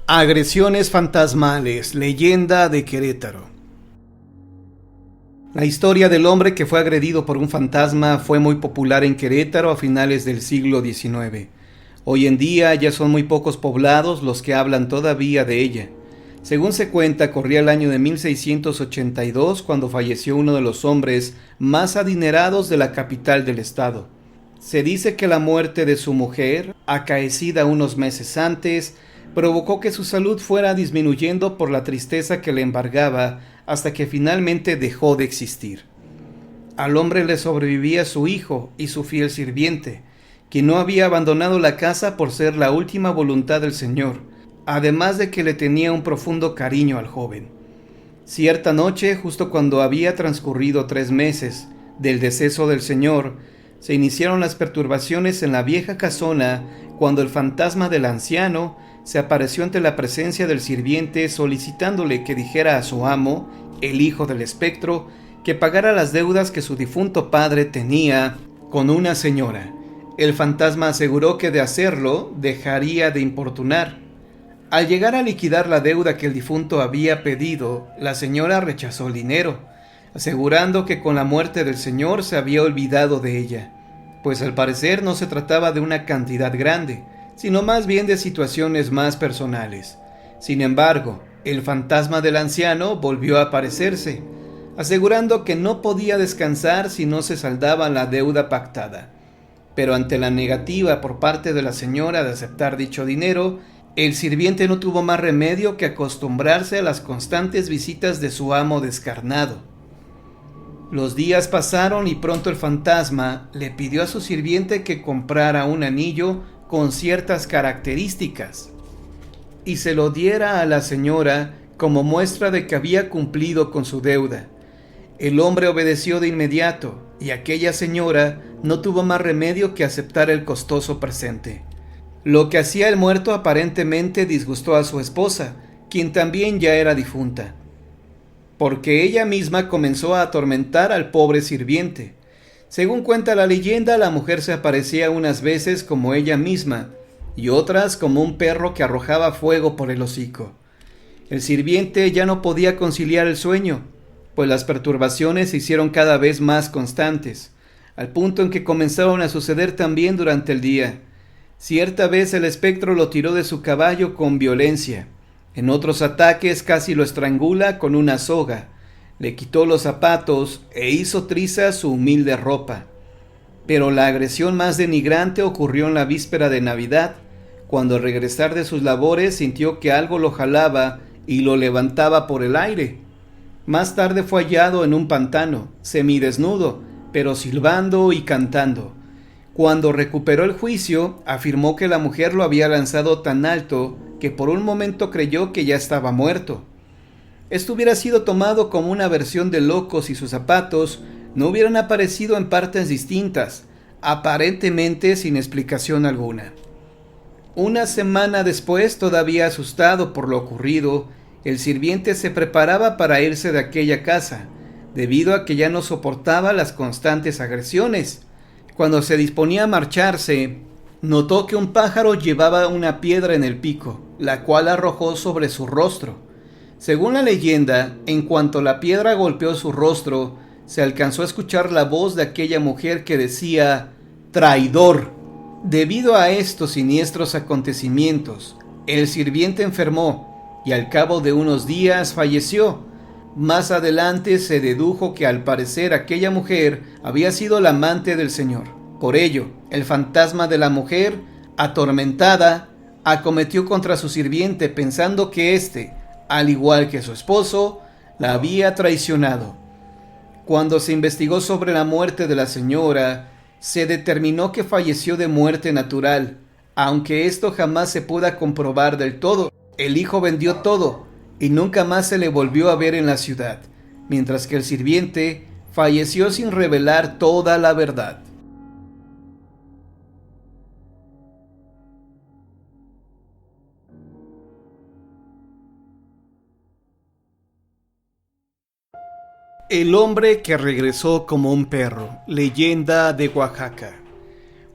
Agresiones fantasmales, leyenda de Querétaro. La historia del hombre que fue agredido por un fantasma fue muy popular en Querétaro a finales del siglo XIX. Hoy en día ya son muy pocos poblados los que hablan todavía de ella. Según se cuenta, corría el año de 1682 cuando falleció uno de los hombres más adinerados de la capital del estado. Se dice que la muerte de su mujer, acaecida unos meses antes, provocó que su salud fuera disminuyendo por la tristeza que le embargaba hasta que finalmente dejó de existir. Al hombre le sobrevivía su hijo y su fiel sirviente, quien no había abandonado la casa por ser la última voluntad del Señor, además de que le tenía un profundo cariño al joven. Cierta noche, justo cuando había transcurrido 3 meses del deceso del Señor, se iniciaron las perturbaciones en la vieja casona cuando el fantasma del anciano se apareció ante la presencia del sirviente solicitándole que dijera a su amo, el hijo del espectro, que pagara las deudas que su difunto padre tenía con una señora. El fantasma aseguró que de hacerlo dejaría de importunar. Al llegar a liquidar la deuda que el difunto había pedido, la señora rechazó el dinero, asegurando que con la muerte del señor se había olvidado de ella, pues al parecer no se trataba de una cantidad grande, sino más bien de situaciones más personales. Sin embargo, el fantasma del anciano volvió a aparecerse, asegurando que no podía descansar si no se saldaba la deuda pactada. Pero ante la negativa por parte de la señora de aceptar dicho dinero, el sirviente no tuvo más remedio que acostumbrarse a las constantes visitas de su amo descarnado. Los días pasaron y pronto el fantasma le pidió a su sirviente que comprara un anillo con ciertas características y se lo diera a la señora como muestra de que había cumplido con su deuda. El hombre obedeció de inmediato y aquella señora no tuvo más remedio que aceptar el costoso presente. Lo que hacía el muerto aparentemente disgustó a su esposa, quien también ya era difunta, porque ella misma comenzó a atormentar al pobre sirviente. Según cuenta la leyenda, la mujer se aparecía unas veces como ella misma y otras como un perro que arrojaba fuego por el hocico. El sirviente ya no podía conciliar el sueño, pues las perturbaciones se hicieron cada vez más constantes, al punto en que comenzaron a suceder también durante el día. Cierta vez el espectro lo tiró de su caballo con violencia. En otros ataques casi lo estrangula con una soga. Le quitó los zapatos e hizo trizas su humilde ropa. Pero la agresión más denigrante ocurrió en la víspera de Navidad, cuando al regresar de sus labores sintió que algo lo jalaba y lo levantaba por el aire. Más tarde fue hallado en un pantano, semidesnudo, pero silbando y cantando. Cuando recuperó el juicio, afirmó que la mujer lo había lanzado tan alto que por un momento creyó que ya estaba muerto. Esto hubiera sido tomado como una versión de loco si sus zapatos no hubieran aparecido en partes distintas, aparentemente sin explicación alguna. Una semana después, todavía asustado por lo ocurrido, el sirviente se preparaba para irse de aquella casa, debido a que ya no soportaba las constantes agresiones. Cuando se disponía a marcharse, notó que un pájaro llevaba una piedra en el pico, la cual arrojó sobre su rostro. Según la leyenda, en cuanto la piedra golpeó su rostro, se alcanzó a escuchar la voz de aquella mujer que decía «traidor». Debido a estos siniestros acontecimientos, el sirviente enfermó y al cabo de unos días falleció. Más adelante se dedujo que al parecer aquella mujer había sido la amante del Señor. Por ello, el fantasma de la mujer, atormentada, acometió contra su sirviente pensando que éste, al igual que su esposo, la había traicionado. Cuando se investigó sobre la muerte de la señora, se determinó que falleció de muerte natural, aunque esto jamás se pueda comprobar del todo. El hijo vendió todo y nunca más se le volvió a ver en la ciudad, mientras que el sirviente falleció sin revelar toda la verdad. El hombre que regresó como un perro, leyenda de Oaxaca.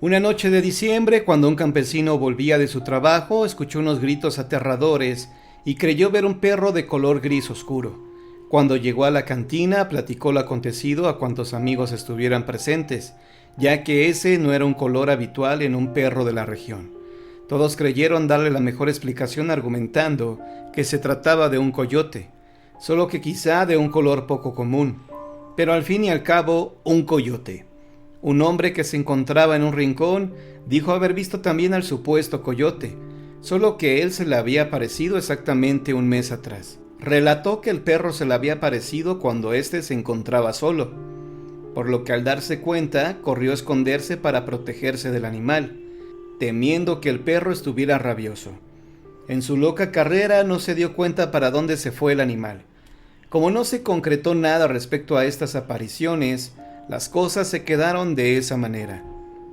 Una noche de diciembre, cuando un campesino volvía de su trabajo, escuchó unos gritos aterradores y creyó ver un perro de color gris oscuro. Cuando llegó a la cantina, platicó lo acontecido a cuantos amigos estuvieran presentes, ya que ese no era un color habitual en un perro de la región. Todos creyeron darle la mejor explicación argumentando que se trataba de un coyote, solo que quizá de un color poco común, pero al fin y al cabo un coyote. Un hombre que se encontraba en un rincón dijo haber visto también al supuesto coyote, solo que él se le había aparecido exactamente un mes atrás. Relató que el perro se le había aparecido cuando éste se encontraba solo, por lo que al darse cuenta corrió a esconderse para protegerse del animal, temiendo que el perro estuviera rabioso. En su loca carrera no se dio cuenta para dónde se fue el animal. Como no se concretó nada respecto a estas apariciones, las cosas se quedaron de esa manera.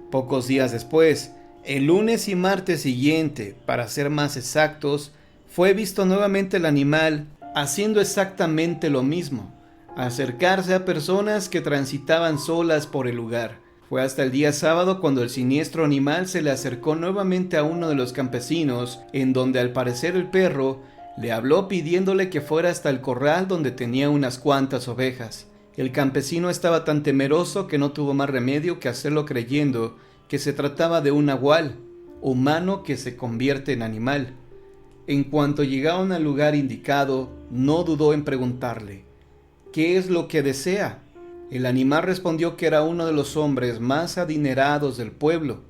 Pocos días después, el lunes y martes siguiente, para ser más exactos, fue visto nuevamente el animal haciendo exactamente lo mismo, acercarse a personas que transitaban solas por el lugar. Fue hasta el día sábado cuando el siniestro animal se le acercó nuevamente a uno de los campesinos, en donde al parecer el perro le habló pidiéndole que fuera hasta el corral donde tenía unas cuantas ovejas. El campesino estaba tan temeroso que no tuvo más remedio que hacerlo creyendo que se trataba de un nahual, humano que se convierte en animal. En cuanto llegaron al lugar indicado, no dudó en preguntarle, ¿qué es lo que desea? El animal respondió que era uno de los hombres más adinerados del pueblo,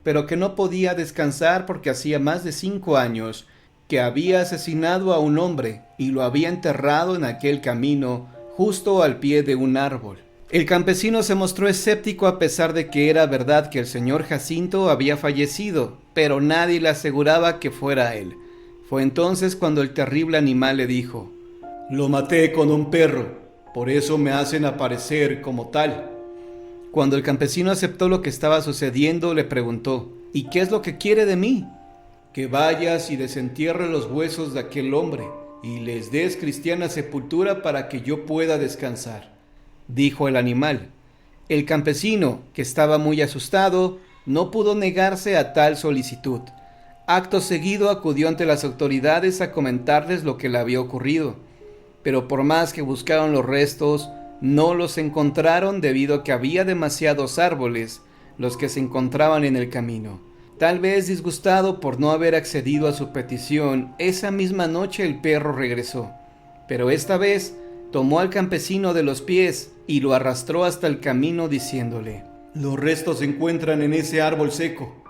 pero que no podía descansar porque hacía más de 5 años que había asesinado a un hombre y lo había enterrado en aquel camino justo al pie de un árbol. El campesino se mostró escéptico a pesar de que era verdad que el señor Jacinto había fallecido, pero nadie le aseguraba que fuera él. Fue entonces cuando el terrible animal le dijo: «Lo maté con un perro, por eso me hacen aparecer como tal». Cuando el campesino aceptó lo que estaba sucediendo, le preguntó: «¿Y qué es lo que quiere de mí?». «Que vayas y desentierres los huesos de aquel hombre y les des cristiana sepultura para que yo pueda descansar», dijo el animal. El campesino, que estaba muy asustado, no pudo negarse a tal solicitud. Acto seguido acudió ante las autoridades a comentarles lo que le había ocurrido, pero por más que buscaron los restos, no los encontraron debido a que había demasiados árboles los que se encontraban en el camino. Tal vez disgustado por no haber accedido a su petición, esa misma noche el perro regresó, pero esta vez tomó al campesino de los pies y lo arrastró hasta el camino diciéndole: «Los restos se encuentran en ese árbol seco».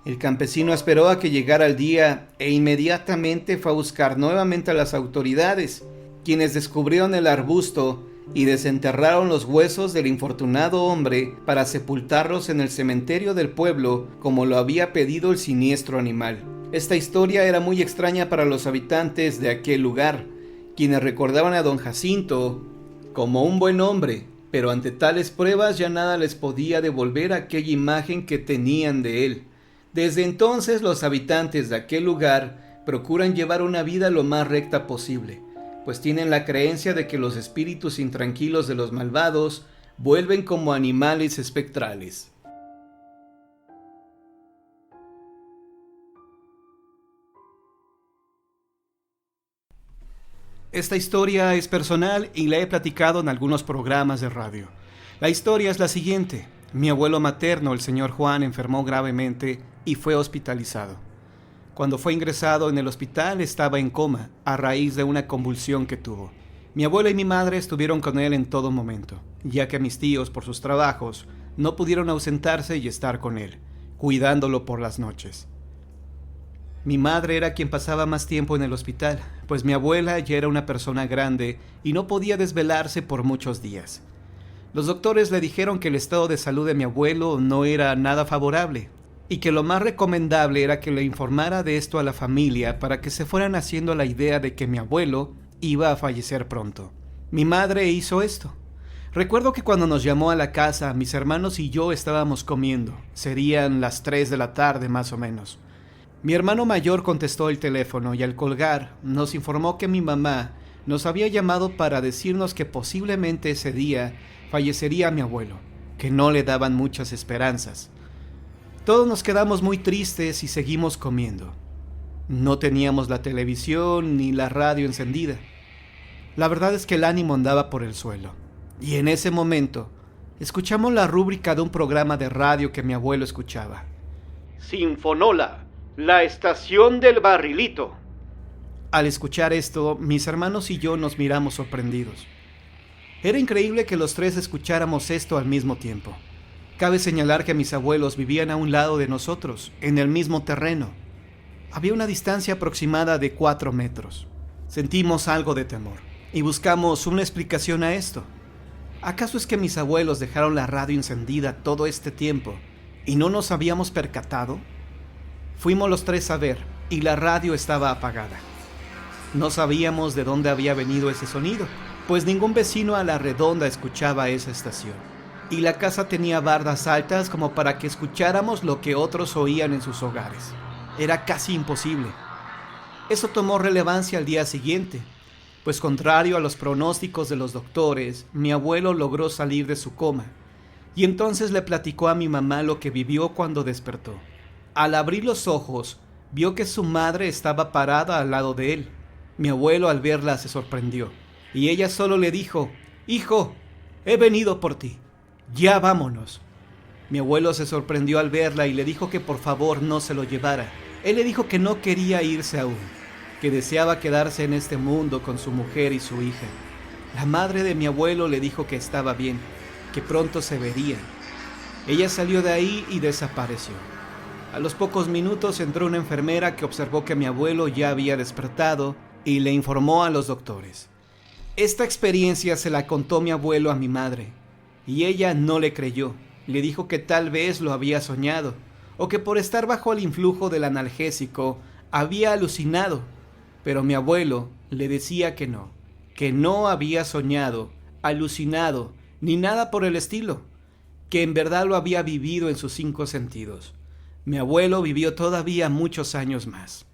El campesino esperó a que llegara el día e inmediatamente fue a buscar nuevamente a las autoridades, quienes descubrieron el arbusto y desenterraron los huesos del infortunado hombre para sepultarlos en el cementerio del pueblo como lo había pedido el siniestro animal. Esta historia era muy extraña para los habitantes de aquel lugar, quienes recordaban a don Jacinto como un buen hombre, pero ante tales pruebas ya nada les podía devolver aquella imagen que tenían de él. Desde entonces los habitantes de aquel lugar procuran llevar una vida lo más recta posible, pues tienen la creencia de que los espíritus intranquilos de los malvados vuelven como animales espectrales. Esta historia es personal y la he platicado en algunos programas de radio. La historia es la siguiente. Mi abuelo materno, el señor Juan, enfermó gravemente y fue hospitalizado. Cuando fue ingresado en el hospital estaba en coma a raíz de una convulsión que tuvo. Mi abuela y mi madre estuvieron con él en todo momento, ya que mis tíos, por sus trabajos, no pudieron ausentarse y estar con él, cuidándolo por las noches. Mi madre era quien pasaba más tiempo en el hospital, pues mi abuela ya era una persona grande y no podía desvelarse por muchos días. Los doctores le dijeron que el estado de salud de mi abuelo no era nada favorable y que lo más recomendable era que le informara de esto a la familia para que se fueran haciendo la idea de que mi abuelo iba a fallecer pronto. Mi madre hizo esto. Recuerdo que cuando nos llamó a la casa, mis hermanos y yo estábamos comiendo. Serían las 3 de la tarde más o menos. Mi hermano mayor contestó el teléfono y al colgar nos informó que mi mamá nos había llamado para decirnos que posiblemente ese día fallecería mi abuelo, que no le daban muchas esperanzas. Todos nos quedamos muy tristes y seguimos comiendo. No teníamos la televisión ni la radio encendida. La verdad es que el ánimo andaba por el suelo. Y en ese momento, escuchamos la rúbrica de un programa de radio que mi abuelo escuchaba. Sinfonola, la estación del barrilito. Al escuchar esto, mis hermanos y yo nos miramos sorprendidos. Era increíble que los tres escucháramos esto al mismo tiempo. Cabe señalar que mis abuelos vivían a un lado de nosotros, en el mismo terreno. Había una distancia aproximada de 4 metros. Sentimos algo de temor y buscamos una explicación a esto. ¿Acaso es que mis abuelos dejaron la radio encendida todo este tiempo y no nos habíamos percatado? Fuimos los tres a ver y la radio estaba apagada. No sabíamos de dónde había venido ese sonido, pues ningún vecino a la redonda escuchaba esa estación. Y la casa tenía bardas altas como para que escucháramos lo que otros oían en sus hogares. Era casi imposible. Eso tomó relevancia al día siguiente, pues contrario a los pronósticos de los doctores, mi abuelo logró salir de su coma, y entonces le platicó a mi mamá lo que vivió cuando despertó. Al abrir los ojos, vio que su madre estaba parada al lado de él. Mi abuelo al verla se sorprendió, y ella solo le dijo: «Hijo, he venido por ti, ya vámonos». Mi abuelo se sorprendió al verla y le dijo que por favor no se lo llevara. Él le dijo que no quería irse aún, que deseaba quedarse en este mundo con su mujer y su hija. La madre de mi abuelo le dijo que estaba bien, que pronto se verían. Ella salió de ahí y desapareció. A los pocos minutos entró una enfermera que observó que mi abuelo ya había despertado y le informó a los doctores. Esta experiencia se la contó mi abuelo a mi madre, y ella no le creyó. Le dijo que tal vez lo había soñado, o que por estar bajo el influjo del analgésico había alucinado. Pero mi abuelo le decía que no había soñado, alucinado, ni nada por el estilo, que en verdad lo había vivido en sus 5 sentidos. Mi abuelo vivió todavía muchos años más.